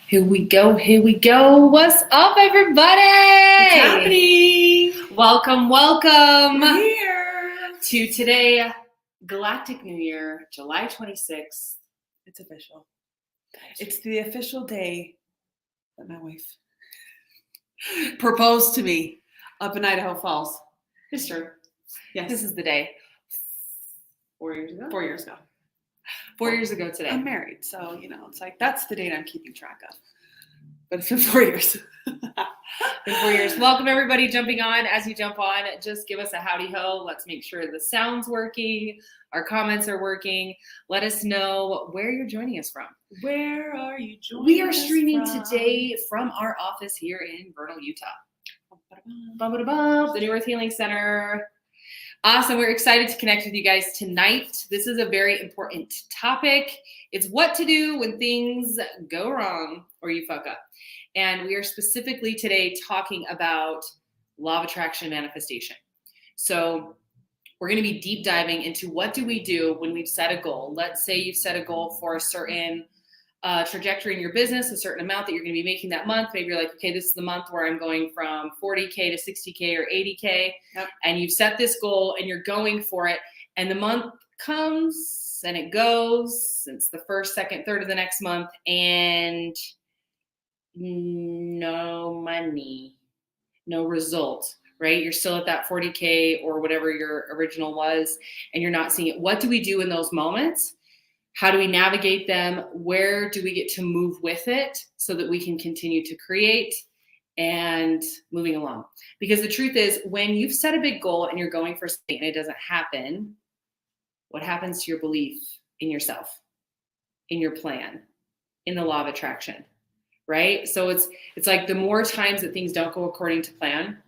Here we go. What's up, everybody? What's happening? Welcome. We're here. To today, Galactic New Year, July 26th. It's official. It's the official day that my wife proposed to me up in Idaho Falls. It's true. Yes. This is the day. 4 years ago? 4 years ago. 4 years ago today. I'm married, so, it's like, that's the date I'm keeping track of. But it's been 4 years. In 4 years. Welcome, everybody jumping on. As you jump on, just give us a howdy ho. Let's make sure the sound's working. Our comments are working. Let us know where you're joining us from. Where are you joining We are us streaming from? today from our office here in Vernal, Utah. The New Earth Healing Center. Awesome. We're excited to connect with you guys tonight. This is a very important topic. It's what to do when things go wrong or you fuck up. And we are specifically today talking about law of attraction manifestation. So we're going to be deep diving into what do we do when we've set a goal. Let's say you've set a goal for a certain trajectory in your business, a certain amount that you're going to be making that month. Maybe you're like, okay, this is the month where I'm going from 40K to 60K or 80K. Yep. And you've set this goal and you're going for it. And the month comes and it goes. It's the first, second, third of the next month and no money, no result, right? You're still at that 40K or whatever your original was and you're not seeing it. What do we do in those moments? How do we navigate them? Where do we get to move with it so that we can continue to create and moving along? Because the truth is, when you've set a big goal and you're going for something and it doesn't happen, what happens to your belief in yourself, in your plan, in the law of attraction, right? So it's like the more times that things don't go according to plan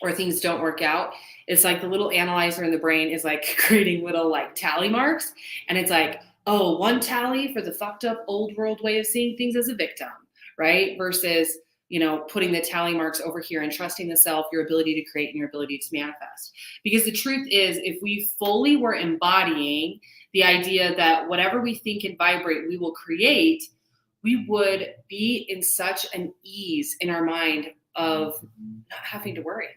or things don't work out, it's like the little analyzer in the brain is like creating little like tally marks. And it's like, oh, one tally for the fucked up old world way of seeing things as a victim, right? Versus, putting the tally marks over here and trusting the self, your ability to create and your ability to manifest. Because the truth is, if we fully were embodying the idea that whatever we think and vibrate, we will create, we would be in such an ease in our mind of not having to worry.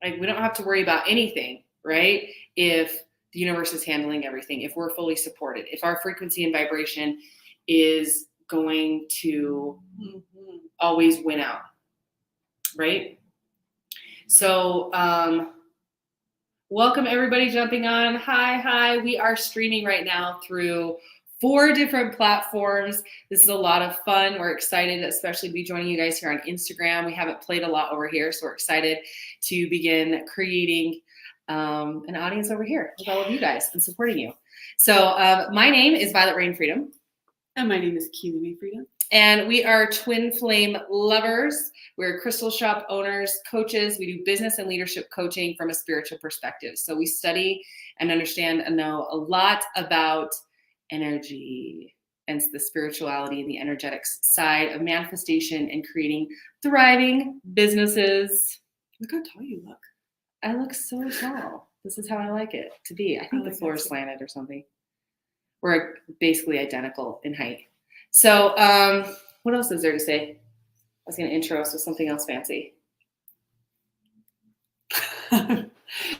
Like we don't have to worry about anything, right? If the universe is handling everything, if we're fully supported, if our frequency and vibration is going to always win out, right? So welcome everybody jumping on. Hi. We are streaming right now through 4 different platforms. This is a lot of fun. We're excited, especially to be joining you guys here on Instagram. We haven't played a lot over here, so we're excited to begin creating an audience over here with all of you guys and supporting you. So my name is Violet Rain Freedom. And my name is Keely Freedom. And we are twin flame lovers. We're crystal shop owners, coaches. We do business and leadership coaching from a spiritual perspective. So we study and understand and know a lot about energy and the spirituality and the energetics side of manifestation and creating thriving businesses. Look how tall you look. I look so tall. This is how I like it to be. I think the floor is slanted or something. We're basically identical in height. So what else is there to say? I was going to intro us with something else fancy.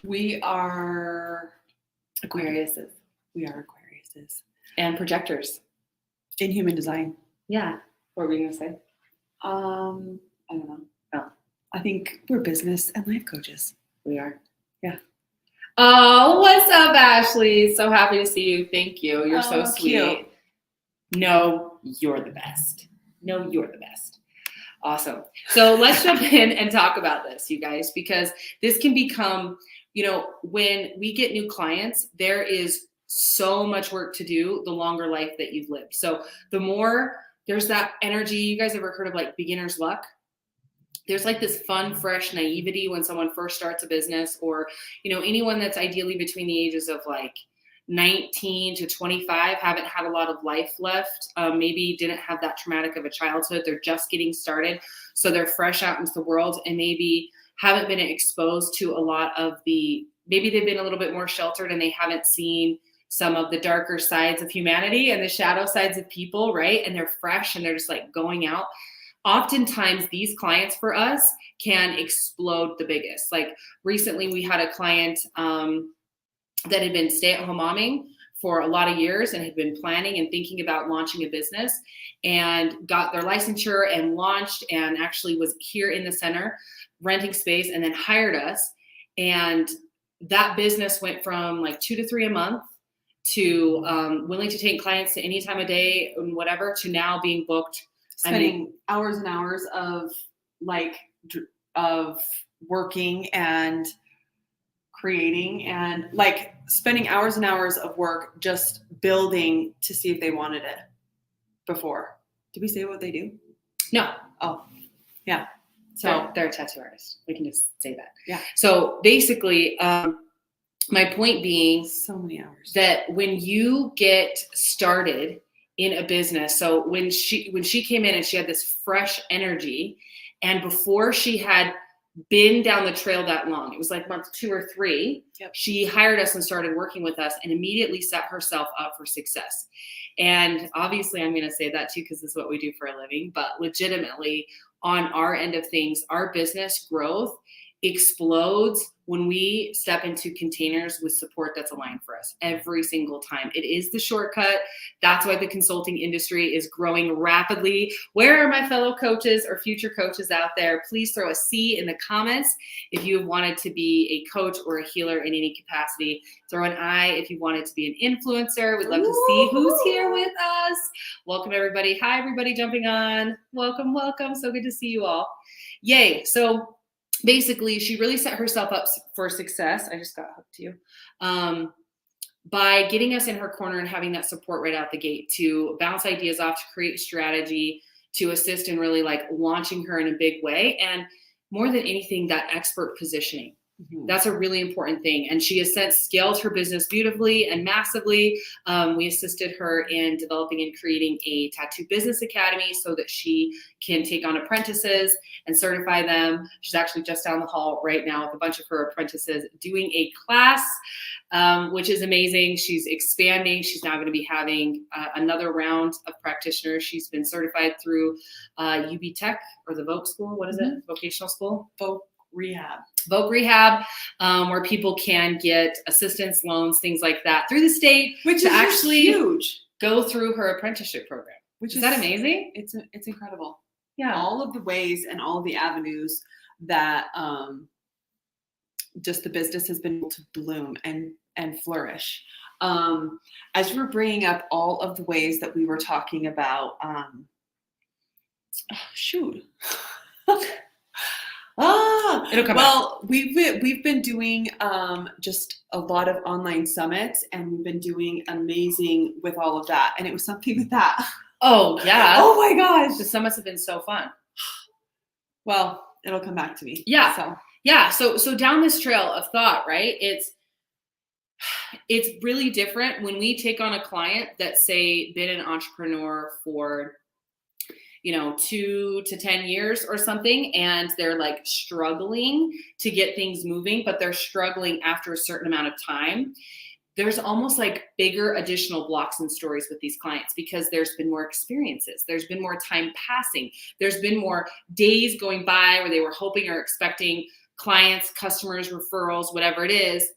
We are Aquariuses. We are Aquariuses. And projectors. In human design. Yeah. What were we going to say? I don't know. Oh. I think we're business and life coaches. We are. Yeah. Oh, what's up, Ashley? So happy to see you. Thank you. You're so sweet. Cute. No, you're the best. Awesome. So let's jump in and talk about this, you guys, because this can become, when we get new clients, there is so much work to do the longer life that you've lived. So the more there's that energy, you guys ever heard of like beginner's luck? There's like this fun, fresh naivety when someone first starts a business or, anyone that's ideally between the ages of like 19 to 25, haven't had a lot of life left, maybe didn't have that traumatic of a childhood. They're just getting started. So they're fresh out into the world and maybe haven't been exposed to a lot of maybe they've been a little bit more sheltered and they haven't seen some of the darker sides of humanity and the shadow sides of people, right? And they're fresh and they're just like going out. Oftentimes these clients for us can explode the biggest. Like recently we had a client that had been stay-at-home momming for a lot of years and had been planning and thinking about launching a business, and got their licensure and launched, and actually was here in the center renting space, and then hired us. And that business went from like 2 to 3 a month to willing to take clients to any time of day and whatever, to now being booked. Spending hours and hours of working and creating, and like spending hours and hours of work just building to see if they wanted it before. Did we say what they do? No. Oh, yeah. So They're a tattoo artist. We can just say that. Yeah. So basically, my point being, so many hours. that when you get started in a business, so when she came in and she had this fresh energy, and before she had been down the trail that long, it was like month 2 or 3, Yep. She hired us and started working with us and immediately set herself up for success. And obviously I'm going to say that too, because this is what we do for a living, but legitimately on our end of things, our business growth explodes when we step into containers with support that's aligned for us every single time. It is the shortcut. That's why the consulting industry is growing rapidly. Where are my fellow coaches or future coaches out there? Please throw a C in the comments if you have wanted to be a coach or a healer in any capacity. Throw an I if you wanted to be an influencer. We'd love to see who's here with us. Welcome everybody. Hi everybody jumping on. Welcome, welcome. So good to see you all. Yay. So basically, she really set herself up for success. I just got hooked to you. By getting us in her corner and having that support right out the gate to bounce ideas off, to create strategy, to assist in really like launching her in a big way. And more than anything, that expert positioning. Mm-hmm. That's a really important thing. And she has since scaled her business beautifully and massively. We assisted her in developing and creating a tattoo business academy so that she can take on apprentices and certify them. She's actually just down the hall right now with a bunch of her apprentices doing a class, which is amazing. She's expanding. She's now going to be having another round of practitioners. She's been certified through UB Tech, or the Voc School. What is it? Vocational School? Voc Rehab, where people can get assistance, loans, things like that through the state, which to is actually huge. Go through her apprenticeship program. Which is that amazing? It's incredible. Yeah, all of the ways and all of the avenues that just the business has been able to bloom and flourish. As you were bringing up all of the ways that we were talking about, it'll come well, we've been doing just a lot of online summits, and we've been doing amazing with all of that. And it was something with that. Oh yeah. Oh my gosh. The summits have been so fun. Well, it'll come back to me. Yeah. So down this trail of thought, right? It's really different when we take on a client that's, say, been an entrepreneur for 2 to 10 years or something, and they're like struggling to get things moving, but they're struggling after a certain amount of time. There's almost like bigger additional blocks and stories with these clients because there's been more experiences. There's been more time passing. There's been more days going by where they were hoping or expecting clients, customers, referrals, whatever it is,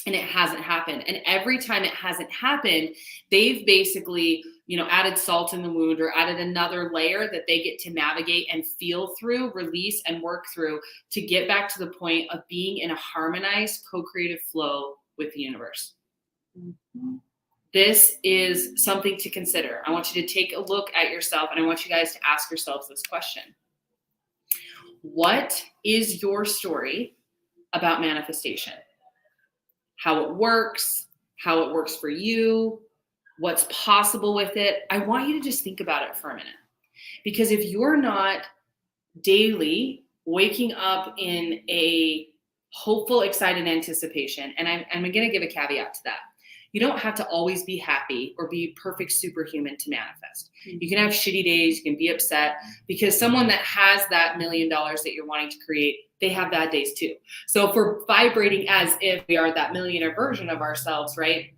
and it hasn't happened. And every time it hasn't happened, they've basically added salt in the wound or added another layer that they get to navigate and feel through, release, and work through to get back to the point of being in a harmonized, co-creative flow with the universe. Mm-hmm. This is something to consider. I want you to take a look at yourself, and I want you guys to ask yourselves this question. What is your story about manifestation? How it works for you, what's possible with it. I want you to just think about it for a minute. Because if you're not daily waking up in a hopeful, excited anticipation, and I'm going to give a caveat to that. You don't have to always be happy or be perfect superhuman to manifest. You can have shitty days, you can be upset, because someone that has that $1 million that you're wanting to create, they have bad days too. So if we're vibrating as if we are that millionaire version of ourselves, right?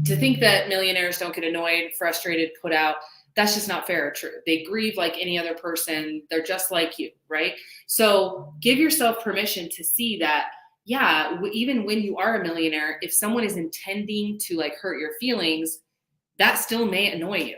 to think that millionaires don't get annoyed, frustrated, put out, that's just not fair or true. They grieve like any other person. They're just like you, right? So give yourself permission to see that, yeah, even when you are a millionaire, if someone is intending to like hurt your feelings, that still may annoy you.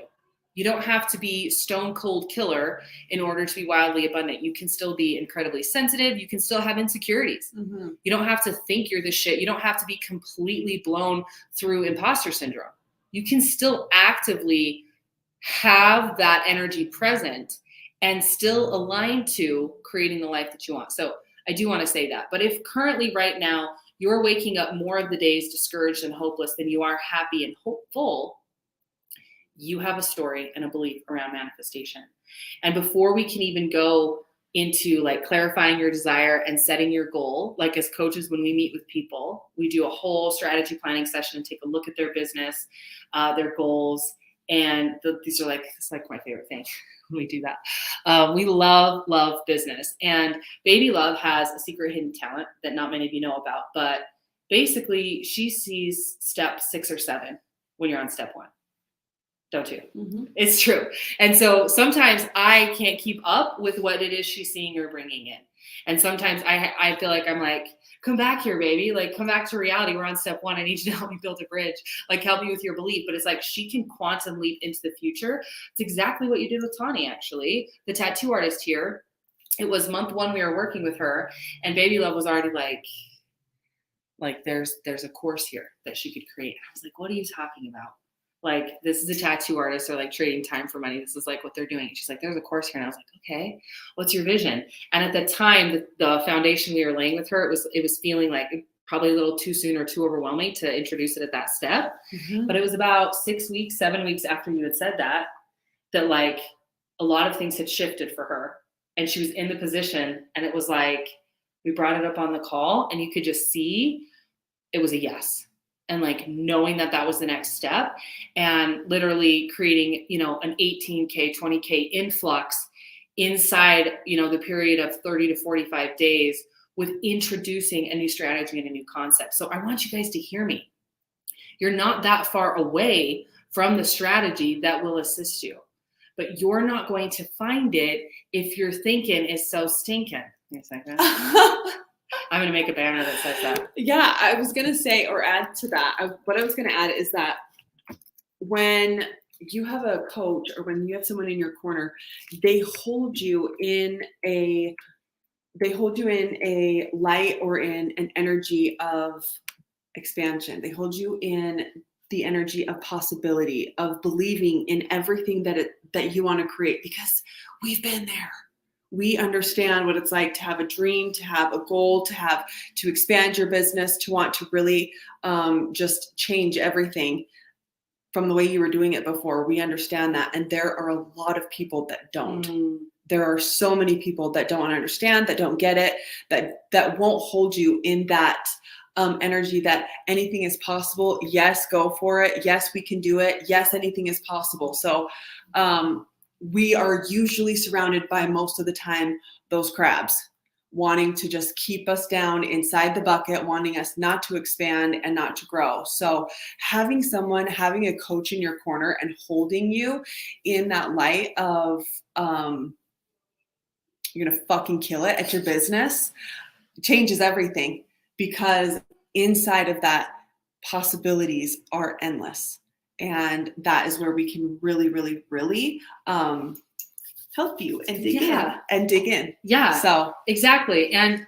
You don't have to be stone cold killer in order to be wildly abundant. You can still be incredibly sensitive. You can still have insecurities. Mm-hmm. You don't have to think you're the shit. You don't have to be completely blown through imposter syndrome. You can still actively have that energy present and still align to creating the life that you want. So I do want to say that. But if currently right now you're waking up more of the days discouraged and hopeless than you are happy and hopeful, you have a story and a belief around manifestation. And before we can even go into like clarifying your desire and setting your goal, like as coaches, when we meet with people, we do a whole strategy planning session and take a look at their business, their goals. And these are like, it's like my favorite thing when we do that. We love business. And Baby Love has a secret hidden talent that not many of you know about, but basically she sees step 6 or 7 when you're on step 1. Don't you? Mm-hmm. It's true. And so sometimes I can't keep up with what it is she's seeing or bringing in. And sometimes I feel like I'm like, come back here, baby. Like, come back to reality. We're on step 1. I need you to help me build a bridge, like help me with your belief. But it's like she can quantum leap into the future. It's exactly what you did with Tani, actually, the tattoo artist here. It was month 1 we were working with her, and Baby Love was already like there's a course here that she could create. I was like, what are you talking about? Like, this is a tattoo artist. They're like trading time for money. This is like what they're doing. She's like, there's a course here. And I was like, okay, what's your vision? And at the time, the foundation we were laying with her, it was feeling like probably a little too soon or too overwhelming to introduce it at that step. Mm-hmm. But it was about 6 weeks, 7 weeks after you had said that like a lot of things had shifted for her. And she was in the position, and it was like, we brought it up on the call, and you could just see it was a yes. And like knowing that that was the next step, and literally creating, an 18K, 20K influx inside, the period of 30 to 45 days with introducing a new strategy and a new concept. So I want you guys to hear me. You're not that far away from the strategy that will assist you, but you're not going to find it if your thinking is so stinking. Give me a second. I'm going to make a banner that says that. Yeah, I was going to say, or add to that, what I was going to add is that when you have a coach or when you have someone in your corner, they hold you in a light or in an energy of expansion. They hold you in the energy of possibility, of believing in everything that you want to create, because we've been there. We understand what it's like to have a dream, to have a goal, to expand your business, to want to really just change everything from the way you were doing it before. We understand that. And there are a lot of people that don't. There are so many people that don't understand, that don't get it, that won't hold you in that energy that anything is possible. Yes, go for it. Yes, we can do it. Yes, anything is possible. So we are usually surrounded by, most of the time, those crabs wanting to just keep us down inside the bucket, wanting us not to expand and not to grow. So having a coach in your corner and holding you in that light of you're going to fucking kill it at your business changes everything, because inside of that, possibilities are endless. And that is where we can really, really, really help you and dig in. Yeah. So exactly. And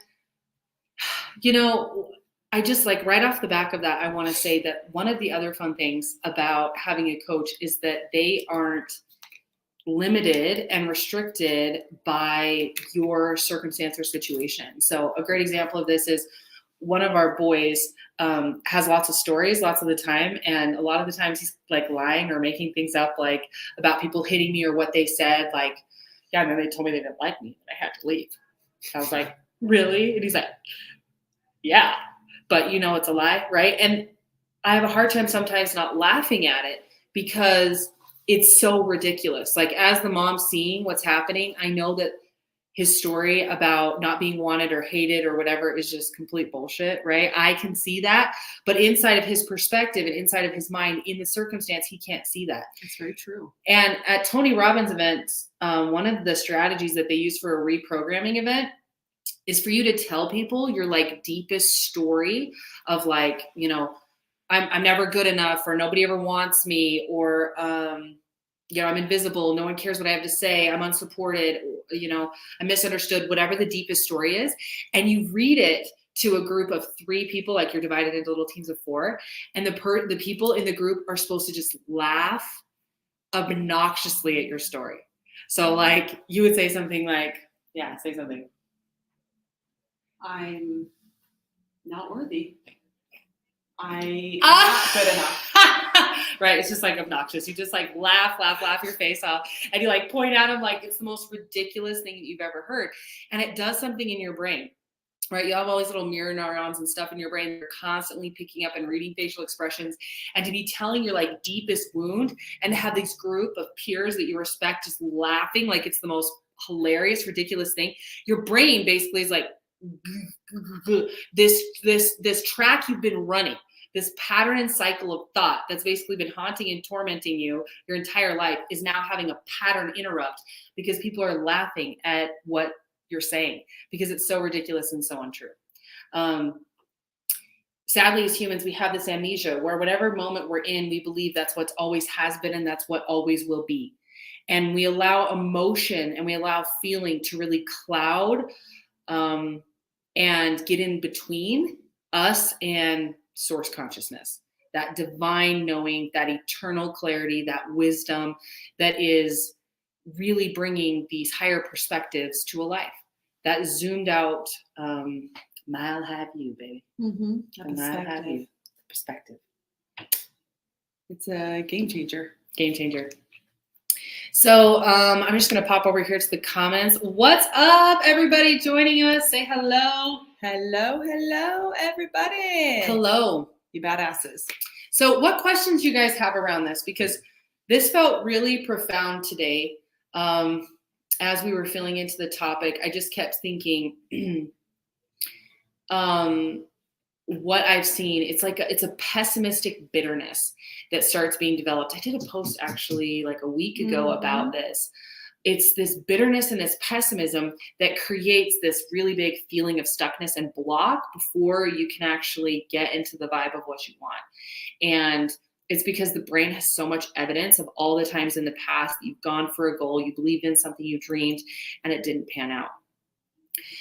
I just like right off the back of that, I want to say that one of the other fun things about having a coach is that they aren't limited and restricted by your circumstance or situation. So a great example of this is one of our boys has lots of stories lots of the time, and a lot of the times he's like lying or making things up, like about people hitting me or what they said, like, yeah, and then they told me they didn't like me and I had to leave. I was like, really? And he's like, yeah, but it's a lie, right? And I have a hard time sometimes not laughing at it because it's so ridiculous. Like, as the mom seeing what's happening, I know that his story about not being wanted or hated or whatever is just complete bullshit, right? I can see that, but inside of his perspective and inside of his mind, in the circumstance, he can't see that. It's very true. And at Tony Robbins events, one of the strategies that they use for a reprogramming event is for you to tell people your like deepest story of like, you know, I'm never good enough, or nobody ever wants me, or you know, I'm invisible, no one cares what I have to say, I'm unsupported, you know, I'm misunderstood, whatever the deepest story is. And you read it to a group of 3 people, like you're divided into little teams of 4. And the people in the group are supposed to just laugh obnoxiously at your story. So like you would say something like, yeah, say something. I'm not worthy. I am not good enough. Right. It's just like obnoxious. You just like laugh your face off, and you like point at them like it's the most ridiculous thing that you've ever heard. And it does something in your brain, right? You have all these little mirror neurons and stuff in your brain. You're constantly picking up and reading facial expressions, and to be telling your like deepest wound and to have this group of peers that you respect just laughing like it's the most hilarious, ridiculous thing. Your brain basically is like, this track you've been running, this pattern and cycle of thought that's basically been haunting and tormenting you your entire life is now having a pattern interrupt because people are laughing at what you're saying because it's so ridiculous and so untrue. Sadly, as humans, we have this amnesia where whatever moment we're in, we believe that's what always has been and that's what always will be. And we allow emotion and we allow feeling to really cloud and get in between us and source consciousness, that divine knowing, that eternal clarity, that wisdom that is really bringing these higher perspectives to a life. That zoomed out mile high view, baby. Mm-hmm. Mile high view perspective. It's a game changer. Game changer. So I'm just going to pop over here to the comments. What's up, everybody joining us? Say hello. Hello, everybody. Hello. You badasses. So what questions you guys have around this? Because this felt really profound today. As we were filling into the topic, I just kept thinking, what I've seen, it's a pessimistic bitterness that starts being developed. I did a post actually like a week ago about this. It's this bitterness and this pessimism that creates this really big feeling of stuckness and block before you can actually get into the vibe of what you want. And it's because the brain has so much evidence of all the times in the past that you've gone for a goal, you believed in something, you dreamed, and it didn't pan out.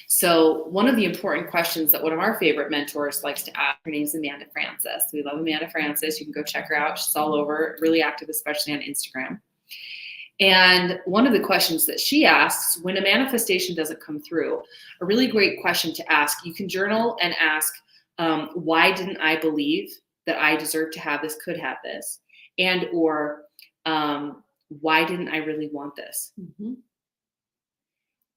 So one of the important questions that one of our favorite mentors likes to ask, her name's Amanda Francis. We love Amanda Francis. You can go check her out. She's all over, really active, especially on Instagram. And one of the questions that she asks when a manifestation doesn't come through, a really great question to ask, you can journal and ask, why didn't I believe that I deserve to have this, could have this? And or why didn't I really want this? Mm-hmm.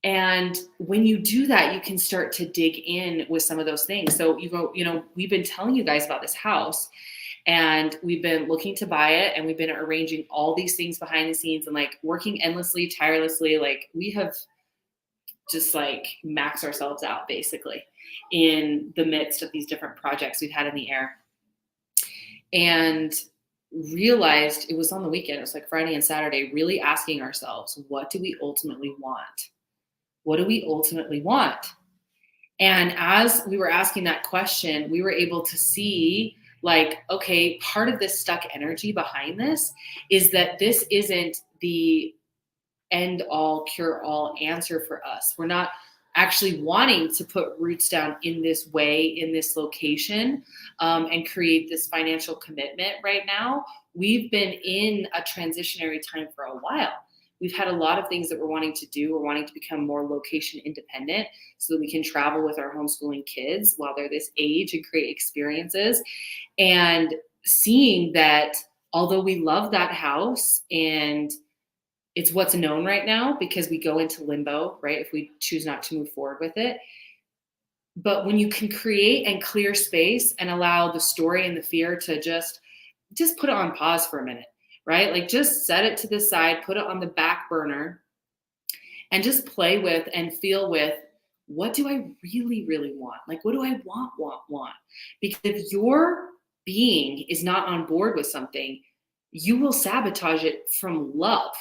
And when you do that, you can start to dig in with some of those things. So you go, we've been telling you guys about this house and we've been looking to buy it and we've been arranging all these things behind the scenes and like working endlessly, tirelessly. Like we have just like maxed ourselves out basically in the midst of these different projects we've had in the air. And realized it was on the weekend. It was like Friday and Saturday, really asking ourselves, what do we ultimately want? What do we ultimately want? And as we were asking that question, we were able to see like, okay, part of this stuck energy behind this is that this isn't the end all, cure all answer for us. We're not actually wanting to put roots down in this way, in this location, and create this financial commitment right now. We've been in a transitionary time for a while. We've had a lot of things that we're wanting to do. We're wanting to become more location independent so that we can travel with our homeschooling kids while they're this age and create experiences. And seeing that although we love that house and it's what's known right now because we go into limbo, right? If we choose not to move forward with it. But when you can create and clear space and allow the story and the fear to just put it on pause for a minute, right? Like just set it to the side, put it on the back burner and just play with and feel with, what do I really, really want? Like, what do I want? Because if your being is not on board with something, you will sabotage it from love.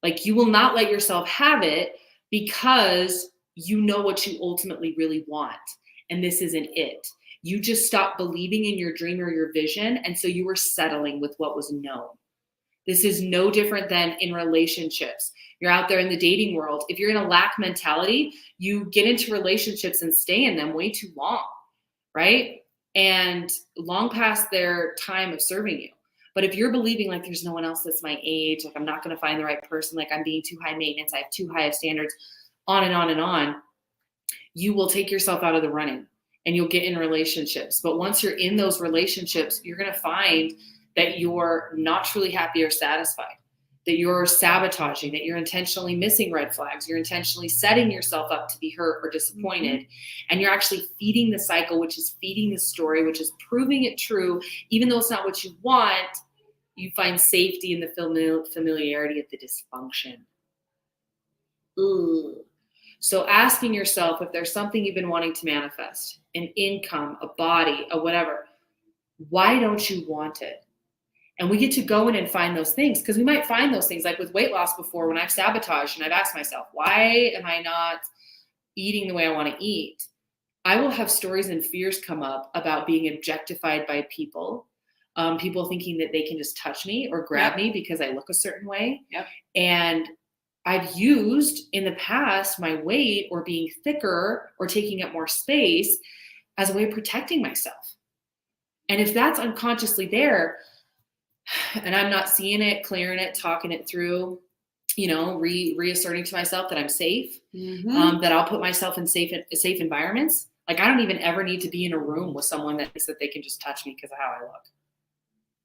Like, you will not let yourself have it because you know what you ultimately really want. And this isn't it. You just stopped believing in your dream or your vision. And so you were settling with what was known. This is no different than in relationships. You're out there in the dating world. If you're in a lack mentality, you get into relationships and stay in them way too long, right? And long past their time of serving you. But if you're believing like there's no one else that's my age, like I'm not going to find the right person, like I'm being too high maintenance, I have too high of standards, on and on and on, you will take yourself out of the running and you'll get in relationships. But once you're in those relationships, you're going to find that you're not truly happy or satisfied, that you're sabotaging, that you're intentionally missing red flags, you're intentionally setting yourself up to be hurt or disappointed, and you're actually feeding the cycle, which is feeding the story, which is proving it true, even though it's not what you want. You find safety in the familiarity of the dysfunction. Ooh. So asking yourself if there's something you've been wanting to manifest, an income, a body, a whatever, why don't you want it? And we get to go in and find those things, because we might find those things, like with weight loss before, when I've sabotaged and I've asked myself, why am I not eating the way I want to eat? I will have stories and fears come up about being objectified by people, people thinking that they can just touch me or grab me because I look a certain way. And I've used in the past my weight or being thicker or taking up more space as a way of protecting myself. And if that's unconsciously there, and I'm not seeing it, clearing it, talking it through, reasserting to myself that I'm safe, that I'll put myself in safe environments. Like, I don't even ever need to be in a room with someone that thinks that they can just touch me because of how I look.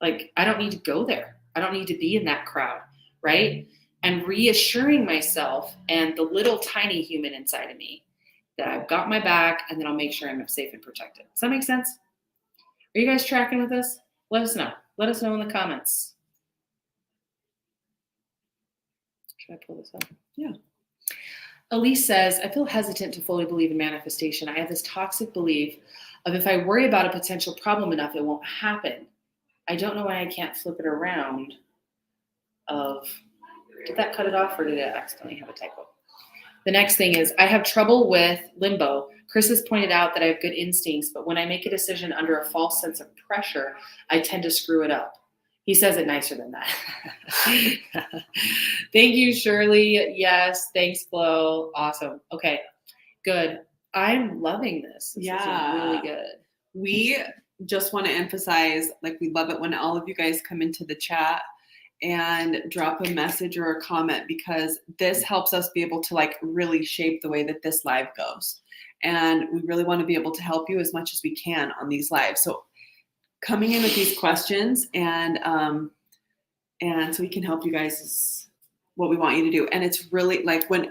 Like, I don't need to go there. I don't need to be in that crowd, right? And reassuring myself and the little tiny human inside of me that I've got my back and that I'll make sure I'm safe and protected. Does that make sense? Are you guys tracking with us? Let us know. Let us know in the comments. Should I pull this up? Yeah. Elise says, I feel hesitant to fully believe in manifestation. I have this toxic belief of if I worry about a potential problem enough, it won't happen. I don't know why I can't flip it around. Did that cut it off, or did it accidentally have a typo? The next thing is, I have trouble with limbo. Chris has pointed out that I have good instincts, but when I make a decision under a false sense of pressure, I tend to screw it up. He says it nicer than that. Thank you, Shirley. Yes. Thanks, Flo. Awesome. Okay, good. I'm loving this. This is really good. We just want to emphasize, like, we love it when all of you guys come into the chat and drop a message or a comment, because this helps us be able to, like, really shape the way that this live goes. And we really want to be able to help you as much as we can on these lives. So coming in with these questions and so we can help you guys is what we want you to do. And it's really like, I'm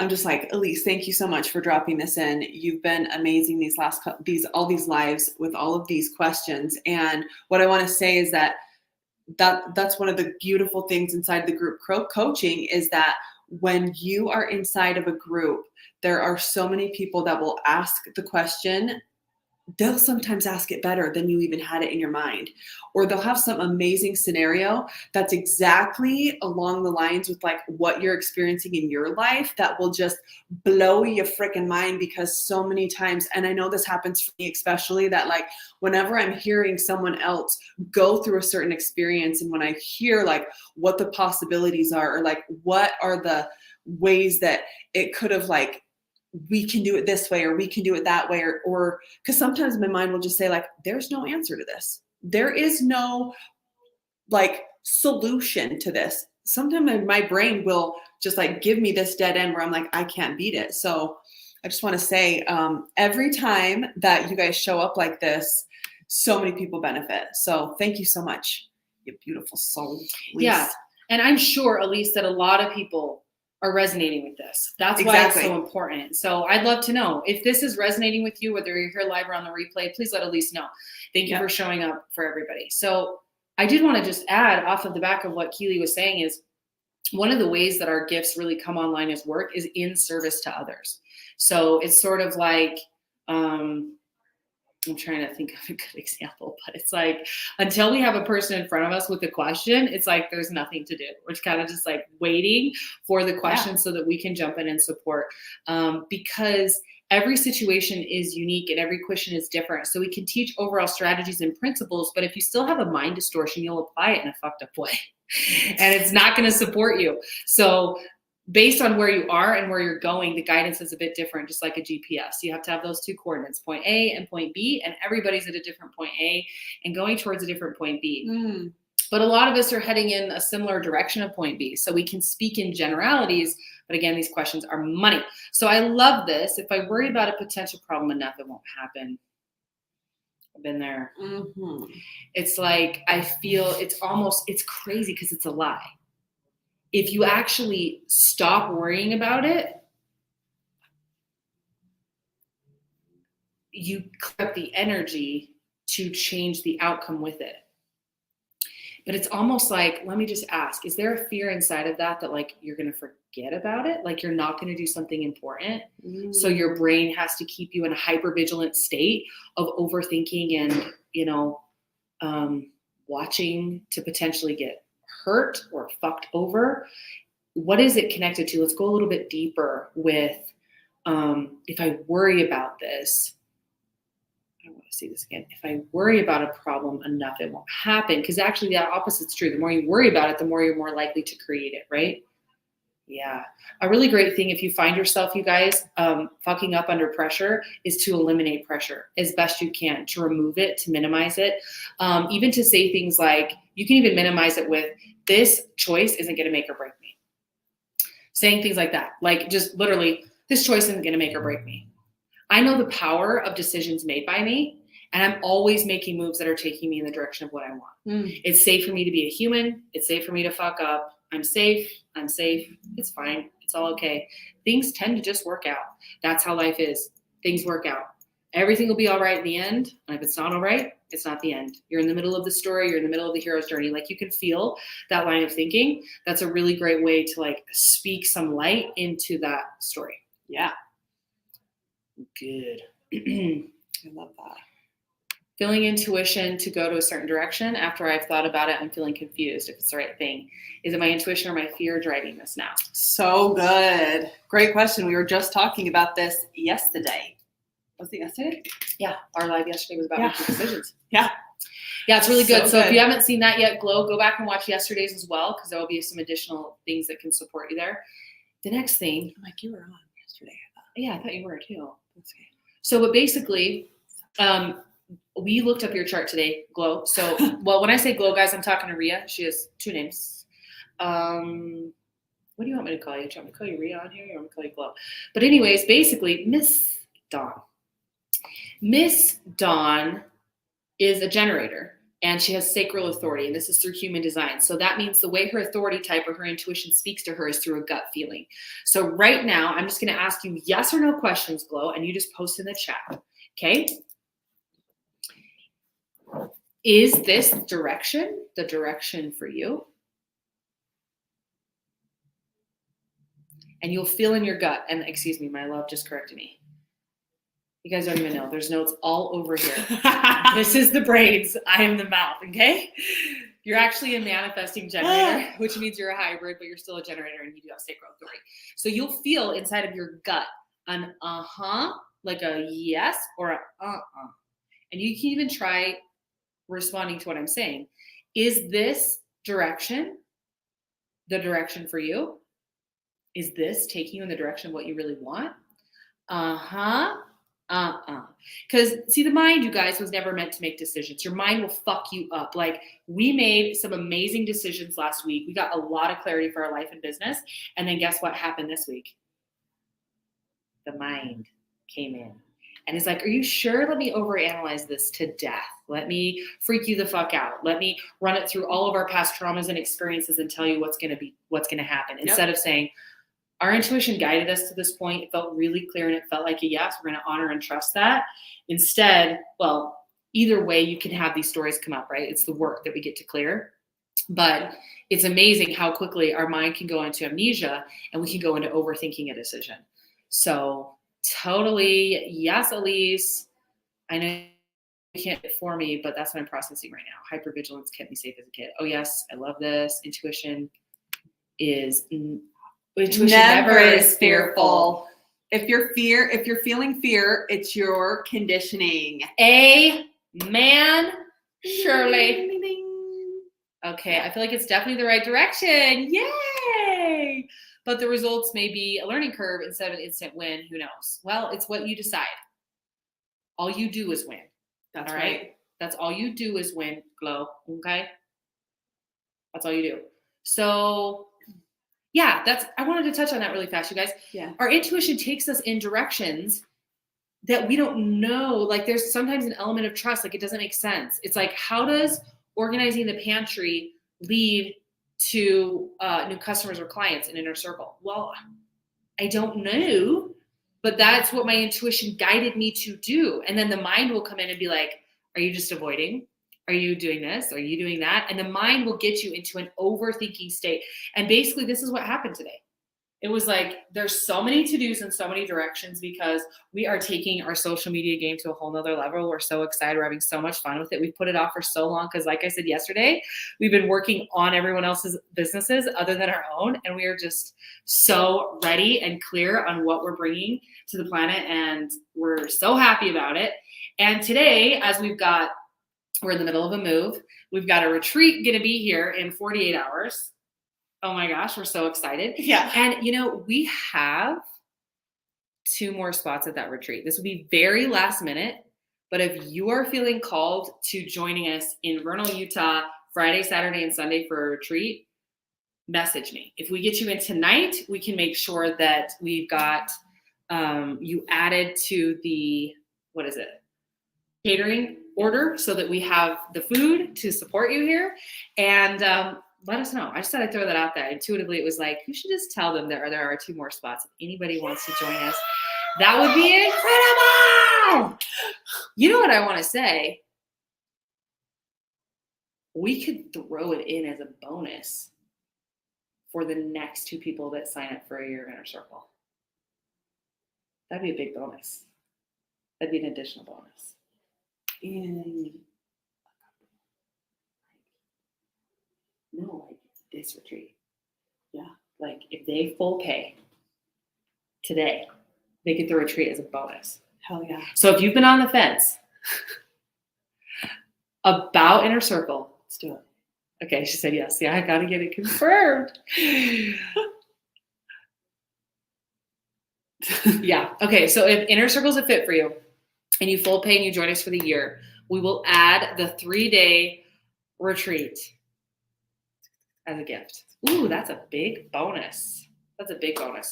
just like, Elise, thank you so much for dropping this in. You've been amazing all these lives with all of these questions. And what I want to say is that's one of the beautiful things inside the group coaching, is that when you are inside of a group, there are so many people that will ask the question. They'll sometimes ask it better than you even had it in your mind, or they'll have some amazing scenario that's exactly along the lines with, like, what you're experiencing in your life, that will just blow your freaking mind. Because so many times, and I know this happens for me especially, that, like, whenever I'm hearing someone else go through a certain experience, and when I hear, like, what the possibilities are, or, like, what are the ways that it could have, like, we can do it this way, or we can do it that way, or because sometimes my mind will just say, like, there's no answer to this. There is no, like, solution to this. Sometimes my brain will just, like, give me this dead end where I'm like, I can't beat it. So I just want to say, every time that you guys show up like this, so many people benefit. So thank you so much, you beautiful soul, Elise. Yeah. And I'm sure, Elise, that a lot of people are resonating with this. That's why it's so important. So I'd love to know if this is resonating with you, whether you're here live or on the replay. Please let Elise know. Thank you for showing up for everybody. So I did want to just add, off of the back of what Keely was saying, is one of the ways that our gifts really come online as work is in service to others. So it's sort of like, I'm trying to think of a good example, but it's like until we have a person in front of us with a question, it's like there's nothing to do. We're kind of just like waiting for the question so that we can jump in and support. Because every situation is unique and every question is different. So we can teach overall strategies and principles, but if you still have a mind distortion, you'll apply it in a fucked up way. And it's not going to support you. So based on where you are and where you're going, the guidance is a bit different, just like a GPS. You have to have those two coordinates, point A and point B, and everybody's at a different point A and going towards a different point B. But a lot of us are heading in a similar direction of point B. So we can speak in generalities, but again, these questions are money. So I love this. If I worry about a potential problem enough, it won't happen. I've been there. It's like, I feel it's crazy because it's a lie. If you actually stop worrying about it, you clear up the energy to change the outcome with it. But it's almost like, let me just ask, is there a fear inside of that like you're going to forget about it? Like you're not going to do something important? So your brain has to keep you in a hypervigilant state of overthinking and, watching to potentially get hurt or fucked over. What is it connected to? Let's go a little bit deeper with, if I worry about this, I want to see this again. If I worry about a problem enough, it won't happen. Because actually the opposite's true. The more you worry about it, the more you're more likely to create it, right? Yeah. A really great thing if you find yourself, you guys, fucking up under pressure is to eliminate pressure as best you can, to remove it, to minimize it. Even to say things like, you can even minimize it with, this choice isn't going to make or break me. Saying things like that, like just literally, this choice isn't going to make or break me. I know the power of decisions made by me, and I'm always making moves that are taking me in the direction of what I want. It's safe for me to be a human. It's safe for me to fuck up. I'm safe. It's fine. It's all okay. Things tend to just work out. That's how life is. Things work out. Everything will be all right in the end. And if it's not all right, it's not the end. You're in the middle of the story. You're in the middle of the hero's journey. Like you can feel that line of thinking. That's a really great way to like speak some light into that story. Yeah. Good. I love that. Feeling intuition to go to a certain direction after I've thought about it, I'm feeling confused if it's the right thing. Is it my intuition or my fear driving this now? So good. Great question. We were just talking about this yesterday. Was it yesterday? Yeah. Our live yesterday was about making decisions. Yeah. Yeah, it's really good. So So good. if you haven't seen that yet, go back and watch yesterday's as well, because there will be some additional things that can support you there. The next thing. I'm like, you were on yesterday. Yeah, I thought you were too. Okay. So, but basically, we looked up your chart today, Glow. So, well, when I say Glow, guys, I'm talking to Rhea. She has two names. What do you want me to call you? Do you want me to call you Rhea on here? Or you want me to call you Glow? But anyways, basically, Miss Dawn. Miss Dawn is a generator, and she has sacral authority, and this is through human design. So that means the way her authority type or her intuition speaks to her is through a gut feeling. So right now, I'm just going to ask you yes or no questions, Glow, and you just post in the chat, okay? Is this direction the direction for you? And you'll feel in your gut, and excuse me, my love just corrected me. You guys don't even know. There's notes all over here. This is the brains. I am the mouth, okay? You're actually a manifesting generator, which means you're a hybrid, but you're still a generator and you do have sacral authority. So you'll feel inside of your gut an like a yes or a And you can even try responding to what I'm saying. Is this direction the direction for you? Is this taking you in the direction of what you really want? Because see, the mind, you guys, was never meant to make decisions. Your mind will fuck you up. Like, we made some amazing decisions last week. We got a lot of clarity for our life and business. And then guess what happened this week? The mind came in and is like, are you sure? Let me overanalyze this to death. Let me freak you the fuck out. Let me run it through all of our past traumas and experiences and tell you what's going to happen. Instead of saying, our intuition guided us to this point. It felt really clear and it felt like a yes. We're going to honor and trust that. Instead, well, either way, you can have these stories come up, right? It's the work that we get to clear. But it's amazing how quickly our mind can go into amnesia and we can go into overthinking a decision. So totally, yes, Elise. I know you can't for me, but that's what I'm processing right now. Hypervigilance kept me safe as a kid. Oh yes, I love this. Intuition never is fearful. If you're feeling fear, it's your conditioning. Amen, Shirley. Okay, I feel like it's definitely the right direction. Yay! But the results may be a learning curve instead of an instant win. Who knows? Well, it's what you decide. All you do is win. That's all right. That's all you do is win, Glow. Okay? That's all you do. So, yeah, I wanted to touch on that really fast, you guys. Yeah. Our intuition takes us in directions that we don't know. Like there's sometimes an element of trust. Like it doesn't make sense. It's like, how does organizing the pantry lead to new customers or clients in Inner Circle? Well, I don't know, but that's what my intuition guided me to do. And then the mind will come in and be like, are you just avoiding? Are you doing this? Are you doing that? And the mind will get you into an overthinking state. And basically, this is what happened today. It was like, there's so many to-dos in so many directions because we are taking our social media game to a whole nother level. We're so excited. We're having so much fun with it. We've put it off for so long because like I said yesterday, we've been working on everyone else's businesses other than our own. And we are just so ready and clear on what we're bringing to the planet. And we're so happy about it. And today, as we're in the middle of a move, we've got a retreat going to be here in 48 hours. Oh my gosh, we're so excited. Yeah. And we have 2 more spots at that retreat. This will be very last minute, but if you are feeling called to joining us in Vernal, Utah, Friday, Saturday, and Sunday for a retreat, message me. If we get you in tonight, we can make sure that we've got you added to the, catering order so that we have the food to support you here. And let us know. I just thought I'd throw that out there. Intuitively, it was like, you should just tell them there are 2 more spots. If anybody wants to join us, that would be incredible. You know what I want to say? We could throw it in as a bonus for the next 2 people that sign up for a year of Inner Circle. That'd be a big bonus. That'd be an additional bonus. No, like this retreat. Yeah. Like if they full pay today, they get the retreat as a bonus. Hell yeah. So if you've been on the fence about Inner Circle, let's do it. Okay, she said yes. Yeah, I got to get it confirmed. Yeah. Okay, so if Inner Circle's a fit for you and you full pay and you join us for the year, we will add the 3-day retreat as a gift. Ooh, that's a big bonus.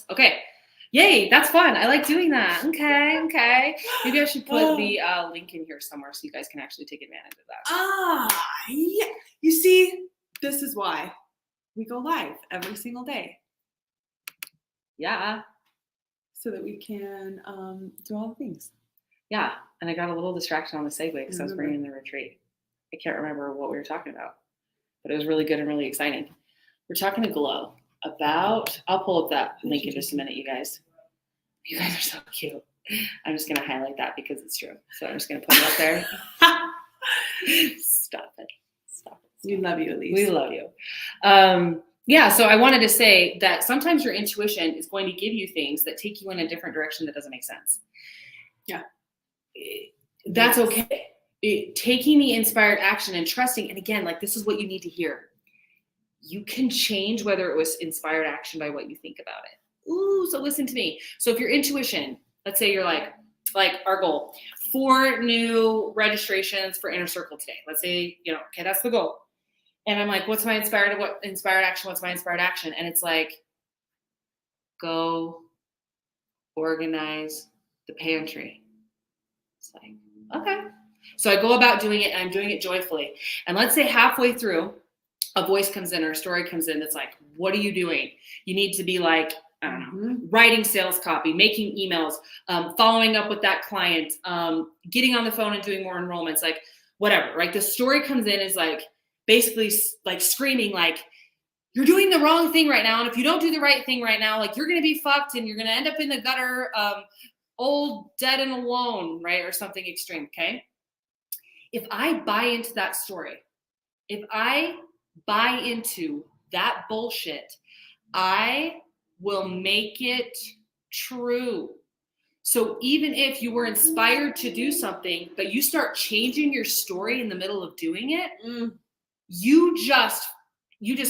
Okay. Yay, that's fun. I like doing that. Okay. Maybe I should put the link in here somewhere so you guys can actually take advantage of that. Yeah. You see, this is why we go live every single day. Yeah. So that we can do all the things. Yeah, and I got a little distraction on the segue because I was bringing the retreat. I can't remember what we were talking about, but it was really good and really exciting. We're talking to Glow about, I'll pull up that link in just a minute, you guys. You guys are so cute. I'm just going to highlight that because it's true. So I'm just going to put it up there. Stop it. We love you, Elise. We love you. Yeah, so I wanted to say that sometimes your intuition is going to give you things that take you in a different direction that doesn't make sense. Yeah. That's okay. Taking the inspired action and trusting, and again, like this is what you need to hear. You can change whether it was inspired action by what you think about it. Ooh, so listen to me. So if your intuition, let's say you're like our goal, 4 new registrations for Inner Circle today. Let's say, okay, that's the goal. And I'm like, what's my inspired action? What's my inspired action? And it's like, go organize the pantry. It's like, okay. So I go about doing it and I'm doing it joyfully. And let's say halfway through, a voice comes in or a story comes in that's like, what are you doing? You need to be like, I don't know, writing sales copy, making emails, following up with that client, getting on the phone and doing more enrollments, like whatever, right? The story comes in is like, basically like screaming like, you're doing the wrong thing right now. And if you don't do the right thing right now, like you're going to be fucked and you're going to end up in the gutter, old, dead and alone, right? Or something extreme. Okay. If I buy into that story, if I buy into that bullshit, I will make it true. So even if you were inspired to do something, but you start changing your story in the middle of doing it, you just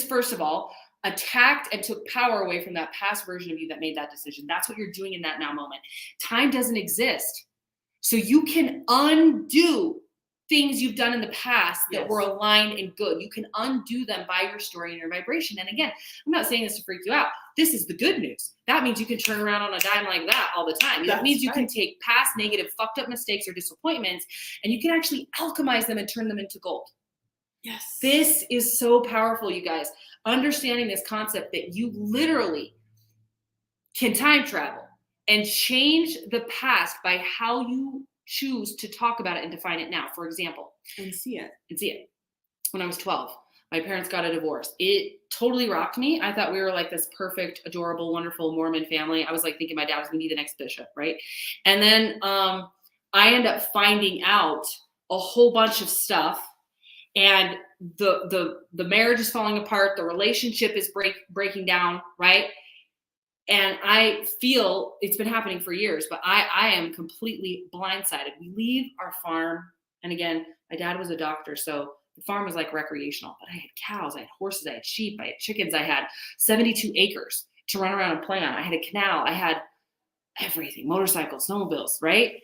first of all attacked and took power away from that past version of you that made that decision. That's what you're doing in that now moment. Time doesn't exist. So you can undo things you've done in the past that were aligned and good. You can undo them by your story and your vibration. And again, I'm not saying this to freak you out. This is the good news. That means you can turn around on a dime like that all the time. That means you can take past negative, fucked up mistakes or disappointments, and you can actually alchemize them and turn them into gold. Yes. This is so powerful, you guys. Understanding this concept that you literally can time travel and change the past by how you choose to talk about it and define it now. For example, and see it. When I was 12, my parents got a divorce. It totally rocked me. I thought we were like this perfect, adorable, wonderful Mormon family. I was like thinking my dad was gonna be the next bishop, right? And then I end up finding out a whole bunch of stuff, and the marriage is falling apart. The relationship is breaking down, right? And I feel it's been happening for years, but I am completely blindsided. We leave our farm. And again, my dad was a doctor, so the farm was like recreational, but I had cows, I had horses, I had sheep, I had chickens, I had 72 acres to run around and play on. I had a canal, I had everything, motorcycles, snowmobiles, right?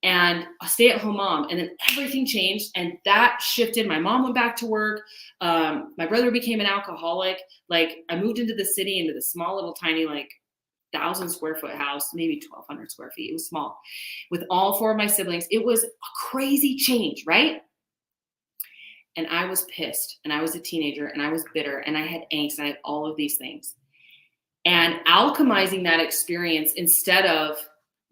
And a stay-at-home mom. And then everything changed, and that shifted. My mom went back to work. My brother became an alcoholic. Like, I moved into the city, into the small little tiny, like, 1,000 square foot house, maybe 1,200 square feet. It was small, with all 4 of my siblings. It was a crazy change, right? And I was pissed, and I was a teenager, and I was bitter, and I had angst, and I had all of these things. And alchemizing that experience instead of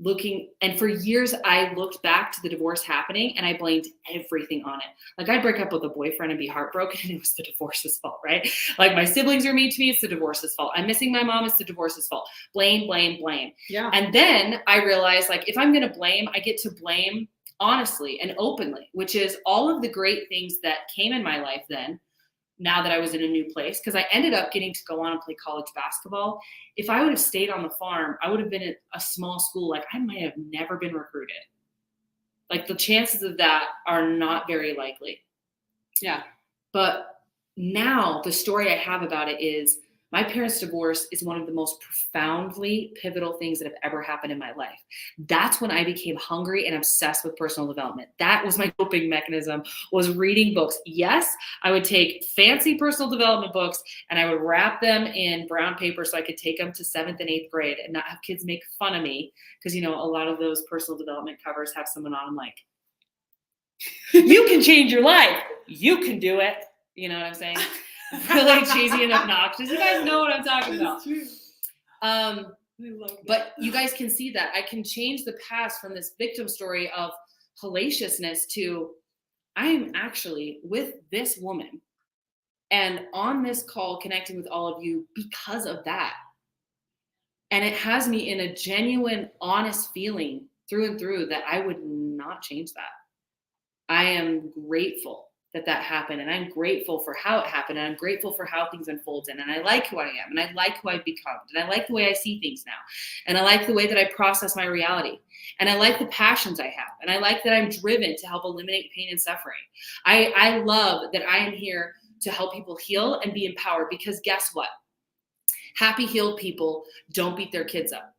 looking, and for years I looked back to the divorce happening and I blamed everything on it. Like, I'd break up with a boyfriend and be heartbroken and it was the divorce's fault, right? Like, my siblings are mean to me, it's the divorce's fault. I'm missing my mom, it's the divorce's fault. Blame, blame, blame. Yeah. And then I realized, like, if I'm going to blame, I get to blame honestly and openly, which is all of the great things that came in my life then, now that I was in a new place, because I ended up getting to go on and play college basketball. If I would have stayed on the farm, I would have been at a small school. Like, I might have never been recruited. Like, the chances of that are not very likely. Yeah. But now the story I have about it is my parents' divorce is one of the most profoundly pivotal things that have ever happened in my life. That's when I became hungry and obsessed with personal development. That was my coping mechanism, was reading books. Yes, I would take fancy personal development books and I would wrap them in brown paper so I could take them to 7th and 8th grade and not have kids make fun of me. Because, you know, a lot of those personal development covers have someone on them like, you can change your life. You can do it. You know what I'm saying? Really cheesy and obnoxious. You guys know what I'm talking about. But you guys can see that I can change the past from this victim story of hellaciousness to, I am actually with this woman and on this call connecting with all of you because of that. And it has me in a genuine, honest feeling through and through that I would not change that. I am grateful that happened, and I'm grateful for how it happened, and I'm grateful for how things unfolded, and I like who I am, and I like who I've become, and I like the way I see things now, and I like the way that I process my reality, and I like the passions I have, and I like that I'm driven to help eliminate pain and suffering. I love that I am here to help people heal and be empowered, because guess what? Happy, healed people don't beat their kids up.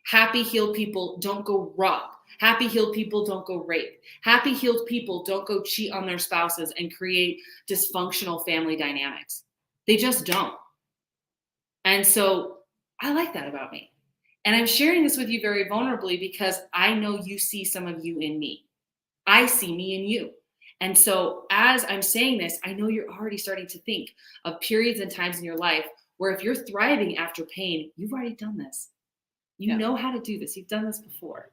Happy, healed people don't go rob. Happy, healed people don't go rape. Happy, healed people don't go cheat on their spouses and create dysfunctional family dynamics. They just don't. And so I like that about me. And I'm sharing this with you very vulnerably because I know you see some of you in me. I see me in you. And so as I'm saying this, I know you're already starting to think of periods and times in your life where if you're thriving after pain, you've already done this. You know how to do this. You've done this before.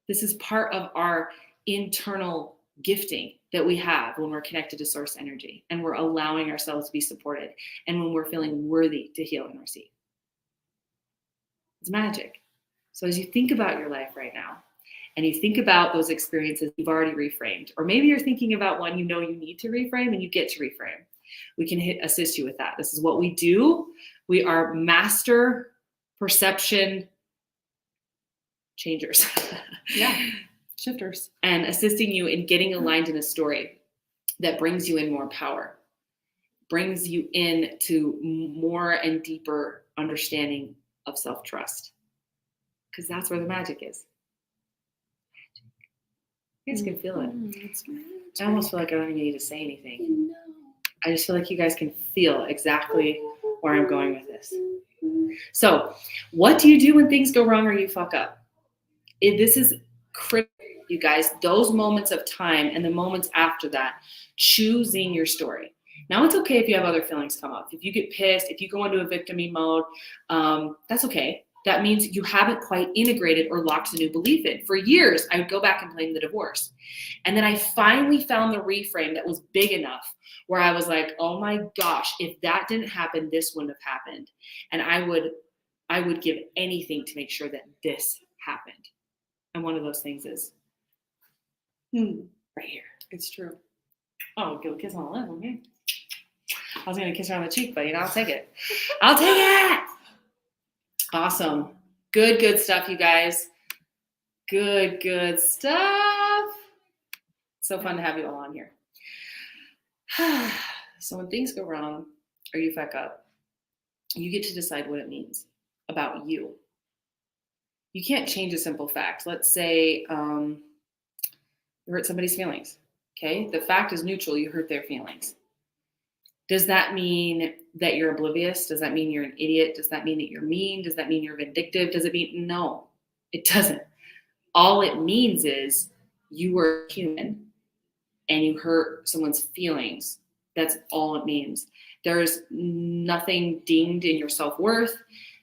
This is part of our internal gifting that we have when we're connected to source energy and we're allowing ourselves to be supported and when we're feeling worthy to heal and receive. It's magic. So as you think about your life right now and you think about those experiences you've already reframed, or maybe you're thinking about one you know you need to reframe and you get to reframe, we can assist you with that. This is what we do. We are master perception changers. Yeah. Shifters. And assisting you in getting aligned in a story that brings you in more power, brings you into more and deeper understanding of self-trust. Because that's where the magic is. You guys can feel it. I almost feel like I don't even need to say anything. I just feel like you guys can feel exactly where I'm going with this. So, what do you do when things go wrong or you fuck up? This is critical, you guys. Those moments of time and the moments after that, choosing your story. Now, it's okay if you have other feelings come up. If you get pissed, if you go into a victim mode, that's okay. That means you haven't quite integrated or locked the new belief in. For years, I would go back and blame the divorce. And then I finally found the reframe that was big enough where I was like, oh my gosh, if that didn't happen, this wouldn't have happened. And I would give anything to make sure that this happened. And one of those things is right here. It's true. Oh, give a kiss on the lip, okay? I was going to kiss her on the cheek, but I'll take it. I'll take it! Awesome. Good stuff, you guys. Good stuff. So fun to have you all on here. So when things go wrong or you fuck up, you get to decide what it means about you. You can't change a simple fact. Let's say you hurt somebody's feelings. Okay? The fact is neutral. You hurt their feelings. Does that mean that you're oblivious? Does that mean you're an idiot? Does that mean that you're mean? Does that mean you're vindictive? Does it mean no? It doesn't. All it means is you were human and you hurt someone's feelings. That's all it means. There's nothing dinged in your self-worth.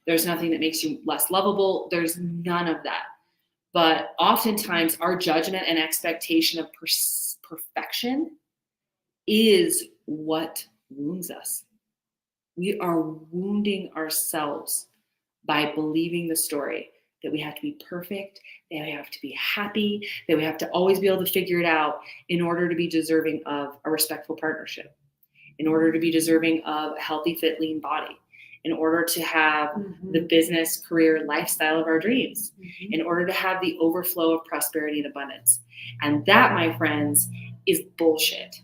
There's nothing that makes you less lovable. There's none of that. But oftentimes our judgment and expectation of perfection is what wounds us. We are wounding ourselves by believing the story that we have to be perfect, that we have to be happy, that we have to always be able to figure it out in order to be deserving of a respectful partnership, in order to be deserving of a healthy, fit, lean body, in order to have the business, career, lifestyle of our dreams, in order to have the overflow of prosperity and abundance. And that, my friends, is bullshit.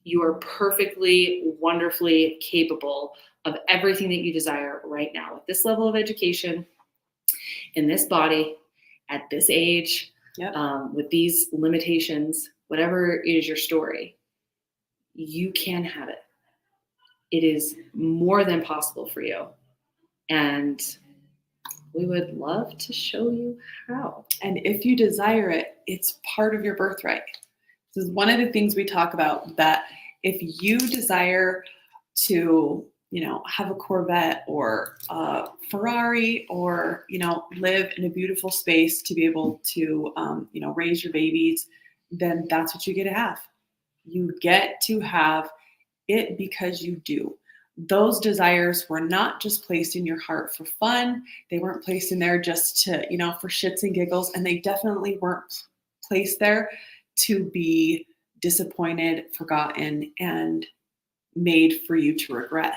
You are perfectly, wonderfully capable of everything that you desire right now with this level of education, in this body, at this age, with these limitations, whatever is your story, you can have it. It is more than possible for you. And we would love to show you how. And if you desire it, it's part of your birthright. This is one of the things we talk about, that if you desire to, have a Corvette or a Ferrari, or, live in a beautiful space to be able to, raise your babies, then that's what you get to have. You get to have it because you do. Those desires were not just placed in your heart for fun. They weren't placed in there just to, for shits and giggles. And they definitely weren't placed there to be disappointed, forgotten, and made for you to regret.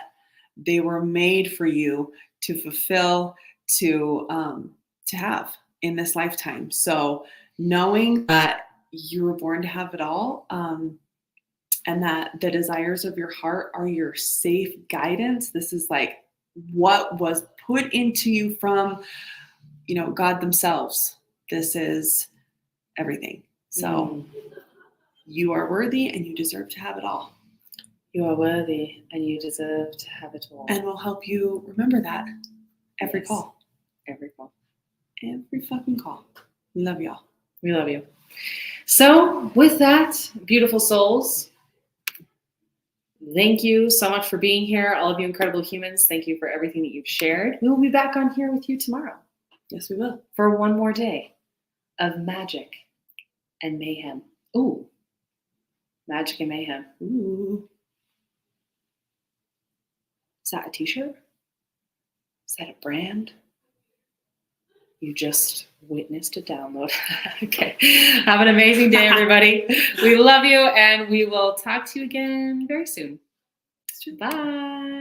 They were made for you to fulfill, to have in this lifetime. So knowing that you were born to have it all, and that the desires of your heart are your safe guidance. This is like what was put into you from, God themselves. This is everything. So you are worthy and you deserve to have it all. You are worthy and you deserve to have it all. And we'll help you remember that every call. Every call. Every fucking call. We love y'all. We love you. So with that, beautiful souls, thank you so much for being here. All of you incredible humans, thank you for everything that you've shared. We will be back on here with you tomorrow. Yes, we will. For one more day of magic and mayhem. Ooh, magic and mayhem. Ooh. Is that a t-shirt? Is that a brand? You just witnessed a download. Okay. Have an amazing day, everybody. We love you, and we will talk to you again very soon. Bye.